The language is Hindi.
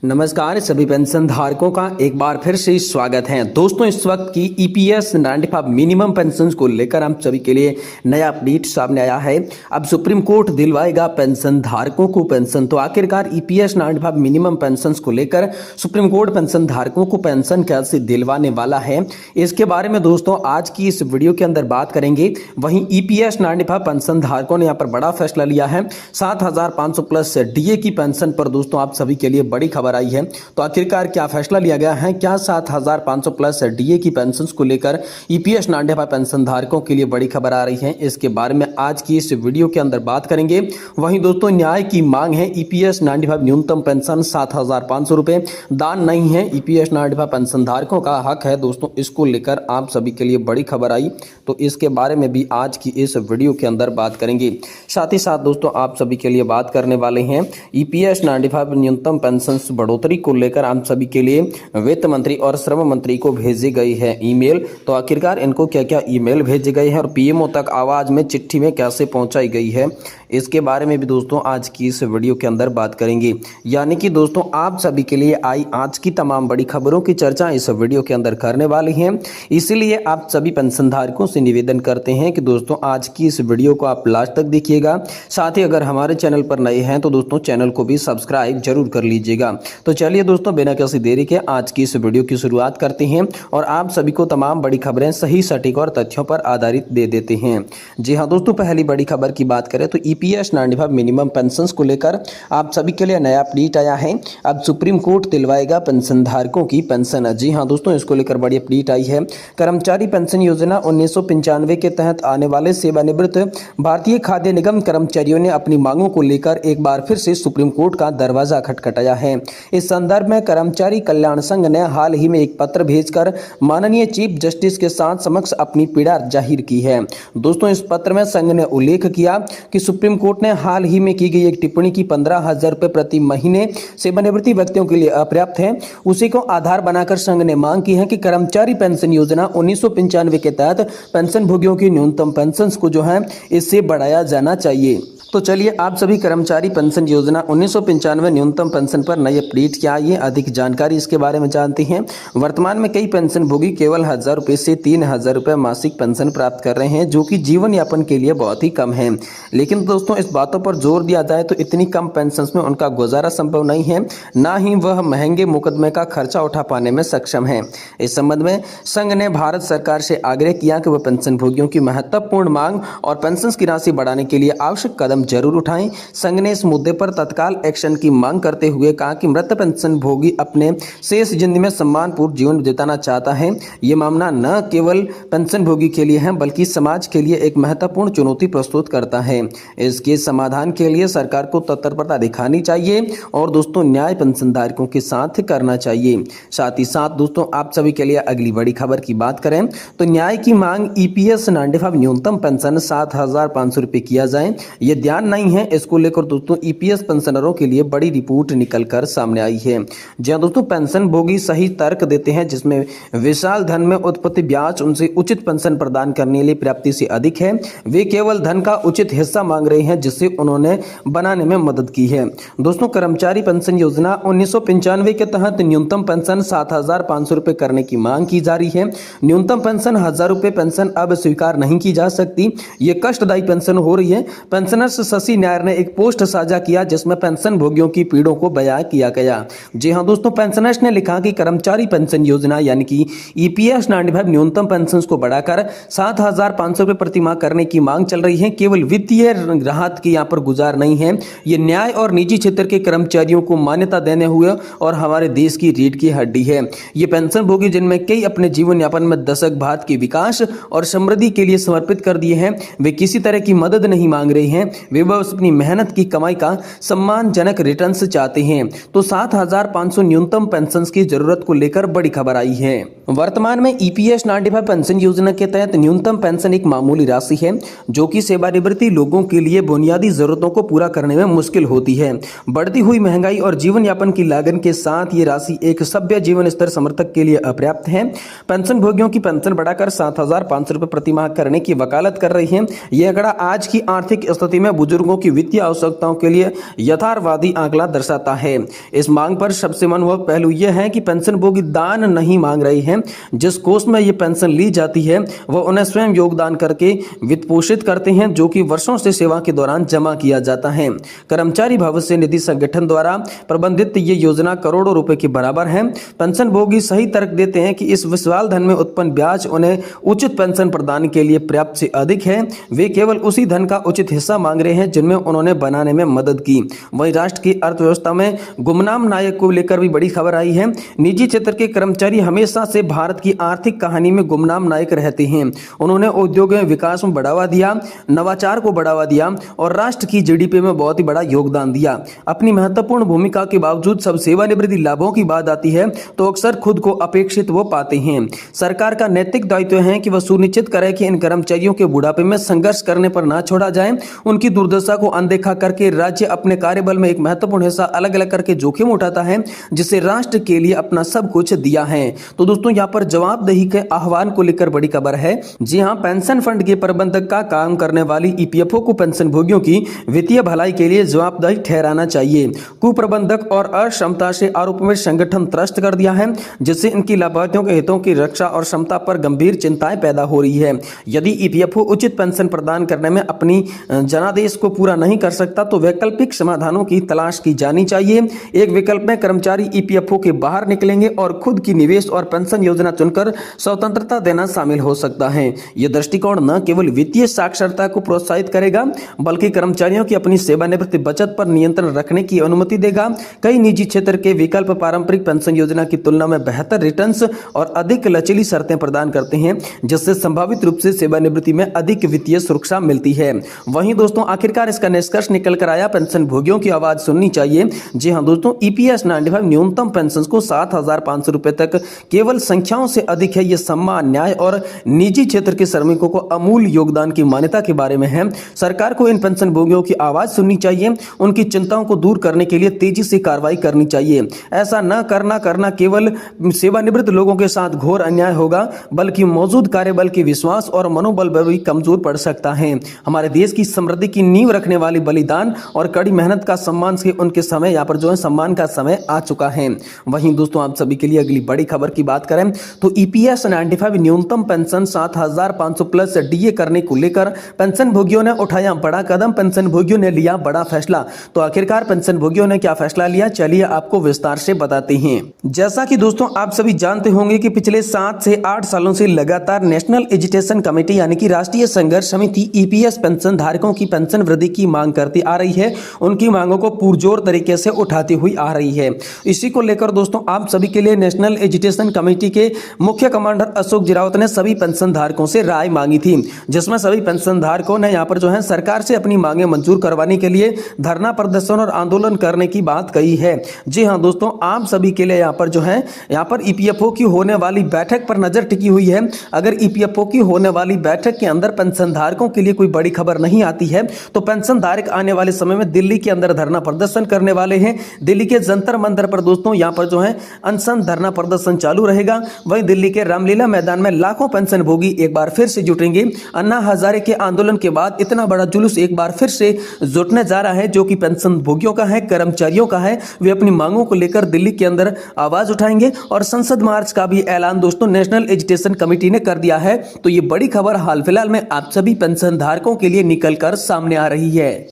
नमस्कार सभी पेंशन धारकों का एक बार फिर से स्वागत है। दोस्तों, इस वक्त की ईपीएस 95 मिनिमम पेंशन को लेकर हम सभी के लिए नया अपडेट सामने आया है। अब सुप्रीम कोर्ट दिलवाएगा पेंशन धारकों को पेंशन। तो आखिरकार ईपीएस 95 मिनिमम पेंशन को लेकर सुप्रीम कोर्ट पेंशन धारकों को पेंशन कैसे दिलवाने वाला है, इसके बारे में दोस्तों आज की इस वीडियो के अंदर बात करेंगे। वहीं ईपीएस 95 पेंशन धारकों ने यहाँ पर बड़ा फैसला लिया है। 7,500 प्लस डीए की पेंशन पर दोस्तों आप सभी के लिए बड़ी खबर आई है। तो आखिरकार क्या फैसला लिया गया है, क्या 7,500 प्लस डीए की पेंशन को लेकर ईपीएस 95 पेंशन धारकों के लिए बड़ी खबर आ रही है, इसके बारे में आज की इस वीडियो के अंदर बात करेंगे। वहीं दोस्तों न्याय की मांग है, ईपीएस 95 न्यूनतम पेंशन 7,500 रुपए दान नहीं है, ईपीएस 95 पेंशन धारकों का हक है। दोस्तों इसको लेकर आप सभी के लिए बड़ी खबर आई, तो इसके बारे में भी आज की इस वीडियो के अंदर बात करेंगे। साथ ही साथ दोस्तों आप सभी के लिए बात करने वाले हैं ईपीएस 95 न्यूनतम पेंशन बढ़ोतरी को लेकर आप सभी के लिए वित्त मंत्री और श्रम मंत्री को भेजी गई है ईमेल। तो आखिरकार इनको क्या क्या ईमेल भेजे गए हैं और पीएमओ तक आवाज में चिट्ठी में कैसे पहुंचाई गई है, इसके बारे में भी दोस्तों आज की इस वीडियो के अंदर बात करेंगे। यानी कि दोस्तों आप सभी के लिए आई आज की तमाम बड़ी खबरों की चर्चा इस वीडियो के अंदर करने वाली हैं। इसीलिए आप सभी पेंशन धारकों से निवेदन करते हैं कि दोस्तों आज की इस वीडियो को आप लास्ट तक देखिएगा। साथ ही अगर हमारे चैनल पर नए हैं तो दोस्तों चैनल को भी सब्सक्राइब जरूर कर लीजिएगा। तो चलिए दोस्तों बिना किसी देरी के आज की इस वीडियो की शुरुआत करते हैं और आप सभी को तमाम बड़ी खबरें सही सटीक और तथ्यों पर आधारित दे देते हैं। जी हाँ दोस्तों, पहली बड़ी खबर की बात करें तो ईपीएस 95 मिनिमम पेंशन को लेकर आप सभी के लिए नया अपडेट आया है। अब सुप्रीम कोर्ट दिलवाएगा पेंशन धारकों की पेंशन। जी हाँ दोस्तों, इसको लेकर बड़ी अपडेट आई है। कर्मचारी पेंशन योजना 1995 के तहत आने वाले सेवानिवृत्त भारतीय खाद्य निगम कर्मचारियों ने अपनी मांगों को लेकर एक बार फिर से सुप्रीम कोर्ट का दरवाजा खटखटाया है। इस संदर्भ में कर्मचारी कल्याण संघ ने हाल ही में एक पत्र भेजकर माननीय चीफ जस्टिस के साथ समक्ष अपनी पीड़ा जाहिर की है। दोस्तों इस पत्र में संघ ने उल्लेख किया कि सुप्रीम कोर्ट ने हाल ही में की गई एक टिप्पणी की 15,000 रुपए प्रति महीने सेवानिवृत्ति व्यक्तियों के लिए अपर्याप्त है। उसी को आधार बनाकर संघ ने मांग की है कि कर्मचारी पेंशन योजना 1995 के तहत पेंशन भोगियों की न्यूनतम पेंशन को जो है इससे बढ़ाया जाना चाहिए। तो चलिए आप सभी कर्मचारी पेंशन योजना 1995 न्यूनतम पेंशन पर नई अपडेट क्या आई है, अधिक जानकारी इसके बारे में जानते हैं। वर्तमान में कई पेंशन भोगी केवल 1,000 रुपए से 3,000 रुपए मासिक पेंशन प्राप्त कर रहे हैं, जो कि जीवन यापन के लिए बहुत ही कम है। लेकिन दोस्तों इस बातों पर जोर दिया जाए तो इतनी कम पेंशन में उनका गुजारा संभव नहीं है, ना ही वह महंगे मुकदमे का खर्चा उठा पाने में सक्षम है। इस संबंध में संघ ने भारत सरकार से आग्रह किया कि वह पेंशन भोगियों की महत्वपूर्ण मांग और पेंशन की राशि बढ़ाने के लिए आवश्यक कदम जरूर उठाएं। संघ ने इस मुद्दे पर तत्काल एक्शन की मांग करते हुए कहा कि मृत पेंशन भोगी अपने शेष जिंदगी में सम्मानपूर्ण जीवन बिताना चाहता है। ये मामला न केवल पेंशन भोगी के लिए है बल्कि समाज के लिए एक महत्वपूर्ण चुनौती प्रस्तुत करता है। इसके समाधान के लिए सरकार को तत्परता दिखानी चाहिए और दोस्तों न्याय पेंशन धारकों के साथ करना चाहिए। साथ ही साथ दोस्तों आप सभी के लिए अगली बड़ी खबर की बात करें तो न्याय की मांग ईपीएस 95 न्यूनतम पेंशन 7,500 रुपए किया जाए, ये ध्यान नहीं है। इसको लेकर दोस्तों ईपीएस पेंशनरों के लिए बड़ी रिपोर्ट निकलकर सामने आई है। जहां दोस्तों पेंशन भोगी सही तर्क देते हैं जिसमें विशाल धन में उत्पत्ति ब्याज उनसे उचित पेंशन प्रदान करने के लिए प्राप्ति से अधिक है। वे केवल धन का उचित हिस्सा मांग रहे हैं जिससे उन्होंने बनाने में मदद की है। दोस्तों कर्मचारी पेंशन योजना 1995 के तहत न्यूनतम पेंशन 7,500 रुपए करने की मांग की जा रही है। न्यूनतम पेंशन 1,000 रुपए पेंशन अब स्वीकार नहीं की जा सकती, ये कष्टदायी पेंशन हो रही है। पेंशनर्स शशि नायर ने एक पोस्ट साझा किया जिसमें पेंशन भोगियों की पीड़ों को बयां किया गया। जी हां दोस्तों, पेंशनर्स ने लिखा कि कर्मचारी पेंशन योजना यानी कि ईपीएस 95 न्यूनतम पेंशन को बढ़ाकर 7,500 रुपए प्रति माह करने की मांग चल रही है। केवल वित्तीय राहत की यहाँ पर गुजार नहीं है, ये न्याय और निजी क्षेत्र के कर्मचारियों को मान्यता देने हुए और हमारे देश की रीढ़ की हड्डी है। ये पेंशन भोगी जिनमें कई अपने जीवन यापन में दशक बाद के विकास और समृद्धि के लिए समर्पित कर दिए हैं, वे किसी तरह की मदद नहीं मांग रहे हैं, वे बस अपनी मेहनत की कमाई का सम्मानजनक रिटर्न्स चाहते हैं। तो 7,500 न्यूनतम पेंशन की जरूरत को लेकर बड़ी खबर आई है। वर्तमान में ईपीएस 95 पेंशन योजना के तहत न्यूनतम पेंशन एक मामूली राशि है जो कि सेवानिवृत्ति लोगों के लिए बुनियादी जरूरतों को पूरा करने में मुश्किल होती है। बढ़ती हुई महंगाई और जीवन यापन की लागत के साथ ये राशि एक सभ्य जीवन स्तर समर्थक के लिए अपर्याप्त है। पेंशन भोगियों की पेंशन बढ़ाकर 7,500 रुपए प्रति माह करने की वकालत कर रही है। यह आंकड़ा आज की आर्थिक स्थिति में बुजुर्गों की वित्तीय आवश्यकताओं के लिए यथार्थवादी आंकड़ा दर्शाता है। इस मांग पर सबसे मनमोहक पहलू यह है कि पेंशनभोगी दान नहीं मांग रहे हैं। जिस कोष में ये पेंशन ली जाती है वह उन्हें स्वयं योगदान करके वित्त पोषित करते हैं, जो कि वर्षों से सेवा के दौरान जमा किया जाता है। कर्मचारी भविष्य निधि संगठन द्वारा प्रबंधित ये योजना करोड़ों रुपए के बराबर है। पेंशनभोगी सही तर्क देते हैं कि इस विशाल धन में उत्पन्न ब्याज उन्हें उचित पेंशन प्रदान के लिए पर्याप्त से अधिक है। वे केवल उसी धन का उचित हिस्सा मांग रहे हैं जिनमें उन्होंने बनाने में मदद की। वहीं राष्ट्र की अर्थव्यवस्था में गुमनाम नायक को लेकर भी बड़ी खबर आई है। निजी क्षेत्र के कर्मचारी हमेशा से भारत की आर्थिक कहानी में गुमनाम नायक रहते हैं। उन्होंने उद्योग में विकास में बढ़ावा दिया, नवाचार को बढ़ावा दिया और राष्ट्र की जीडीपी में बहुत ही बड़ा योगदान दिया। अपनी महत्वपूर्ण भूमिका के बावजूद सब सेवानिवृत्ति लाभों की बात आती है तो अक्सर खुद को अपेक्षित वो पाते हैं। सरकार का नैतिक दायित्व है कि वह सुनिश्चित करे कि इन कर्मचारियों के बुढ़ापे में संघर्ष करने पर ना छोड़ा जाए। उनकी दुर्दशा को अनदेखा करके राज्य अपने कार्यबल में एक महत्वपूर्ण हिस्सा अलग अलग करके जोखिम उठाता है, जिसे राष्ट्र के लिए अपना सब कुछ दिया है। तो दोस्तों यहाँ पर जवाबदेही के आह्वान को लेकर बड़ी खबर है। जी हाँ, पेंशन फंड के प्रबंधक का काम करने वाली ईपीएफओ को पेंशन भोगियों की वित्तीय भलाई के लिए जवाबदेही ठहराना चाहिए। कुप्रबंधक और अक्षमता से आरोप में संगठन त्रस्त कर दिया है, जिससे इनकी लाभार्थियों के हितों की रक्षा और क्षमता पर गंभीर चिंताएं पैदा हो रही है। यदि ईपीएफओ उचित पेंशन प्रदान करने में अपनी जनादेश को पूरा नहीं कर सकता तो वैकल्पिक समाधानों की तलाश की जानी चाहिए। एक विकल्प में कर्मचारी ईपीएफओ के बाहर निकलेंगे और खुद की निवेश और पेंशन योजना चुनकर स्वतंत्रता देना शामिल हो सकता है। यह दृष्टिकोण न केवल वित्तीय साक्षरता को प्रोत्साहित करेगा बल्कि कर्मचारियों की अपनी सेवानिवृत्ति बचत पर नियंत्रण रखने की अनुमति देगा। कई निजी क्षेत्र के विकल्प पारंपरिक पेंशन योजना की तुलना में बेहतर रिटर्न्स और अधिक लचीली शर्तें प्रदान करते हैं, जिससे संभावित रूप से सेवानिवृत्ति में अधिक वित्तीय सुरक्षा मिलती है। वहीं दोस्तों आखिरकार इसका निष्कर्ष निकल कर आया, पेंशन भोगियों की आवाज सुननी चाहिए। जी हां दोस्तों, ईपीएस 95 न्यूनतम पेंशन को 7,500 रुपए तक केवल संख्याओं से अधिक है। यह सम्मान, न्याय और निजी क्षेत्र के श्रमिकों को अमूल्य योगदान की मान्यता के बारे में है। सरकार को इन पेंशन भोगियों की आवाज सुननी चाहिए, उनकी चिंताओं को दूर करने के लिए तेजी से कार्रवाई करनी चाहिए। ऐसा न करना केवल सेवानिवृत्त लोगों के साथ घोर अन्याय होगा, बल्कि मौजूद कार्यबल के विश्वास और मनोबल भी कमजोर पड़ सकता है। हमारे देश की समृद्धि की नींव रखने वाली बलिदान और कड़ी मेहनत का सम्मान से उनके समय यहाँ पर जो है सम्मान का समय आ चुका है। वहीं दोस्तों आप सभी के लिए अगली बड़ी खबर की बात करें तो ईपीएस 95 न्यूनतम पेंशन 7,500 प्लस डीए करने को लेकर पेंशन भोगियों ने उठाया बड़ा कदम, पेंशन भोगियों ने लिया बड़ा फैसला। तो आखिरकार पेंशन भोगियों ने क्या फैसला लिया, चलिए आपको विस्तार से बताते हैं। जैसा कि दोस्तों आप सभी जानते होंगे कि पिछले 7 से 8 सालों से लगातार नेशनल एजुटेशन कमेटी यानी कि राष्ट्रीय संघर्ष समिति ईपीएस पेंशन धारकों की पेंशन वृद्धि की मांग करती आ रही है। उनकी मांगों को पुरजोर तरीके से उठाती हुई आ रही है। इसी को लेकर दोस्तों आप सभी के लिए नेशनल एजुटेशन कमेटी के मुख्य कमांडर अशोक जिरावत ने सभी पेंशन धारकों से राय मांगी थी, जिसमें सभी पेंशन धारकों ने यहाँ पर जो है सरकार से अपनी मांगे मंजूर करवाने के लिए धरना प्रदर्शन और आंदोलन करने की बात कही है। जी हाँ दोस्तों, आप सभी के लिए यहाँ पर जो है यहाँ पर ईपीएफओ की होने वाली बैठक पर नजर टिकी हुई है। अगर ईपीएफओ की होने वाली बैठक के अंदर पेंशन धारकों के लिए कोई बड़ी खबर नहीं आती है तो पेंशन धारक आने वाले समय में दिल्ली के अंदर धरना प्रदर्शन करने वाले हैं। दिल्ली के जंतर मंतर पर दोस्तों यहाँ पर जो है अनशन धरना प्रदर्शन चालू रहेगा। वहीं दिल्ली के रामलीला मैदान में लाखों पेंशन भोगी एक बार फिर से जुटेंगे। अन्ना हजारे के आंदोलन के बाद इतना बड़ा जुलूस एक बार फिर से जुटने जा रहा है, जो कि पेंशन भोगियों का है, कर्मचारियों का है। वे अपनी मांगों को लेकर दिल्ली के अंदर आवाज उठाएंगे और संसद मार्च का भी ऐलान दोस्तों नेशनल एजुटेशन कमेटी ने कर दिया है। तो ये बड़ी खबर हाल फिलहाल में आप सभी पेंशन धारकों के लिए निकल कर सामने आ रही है।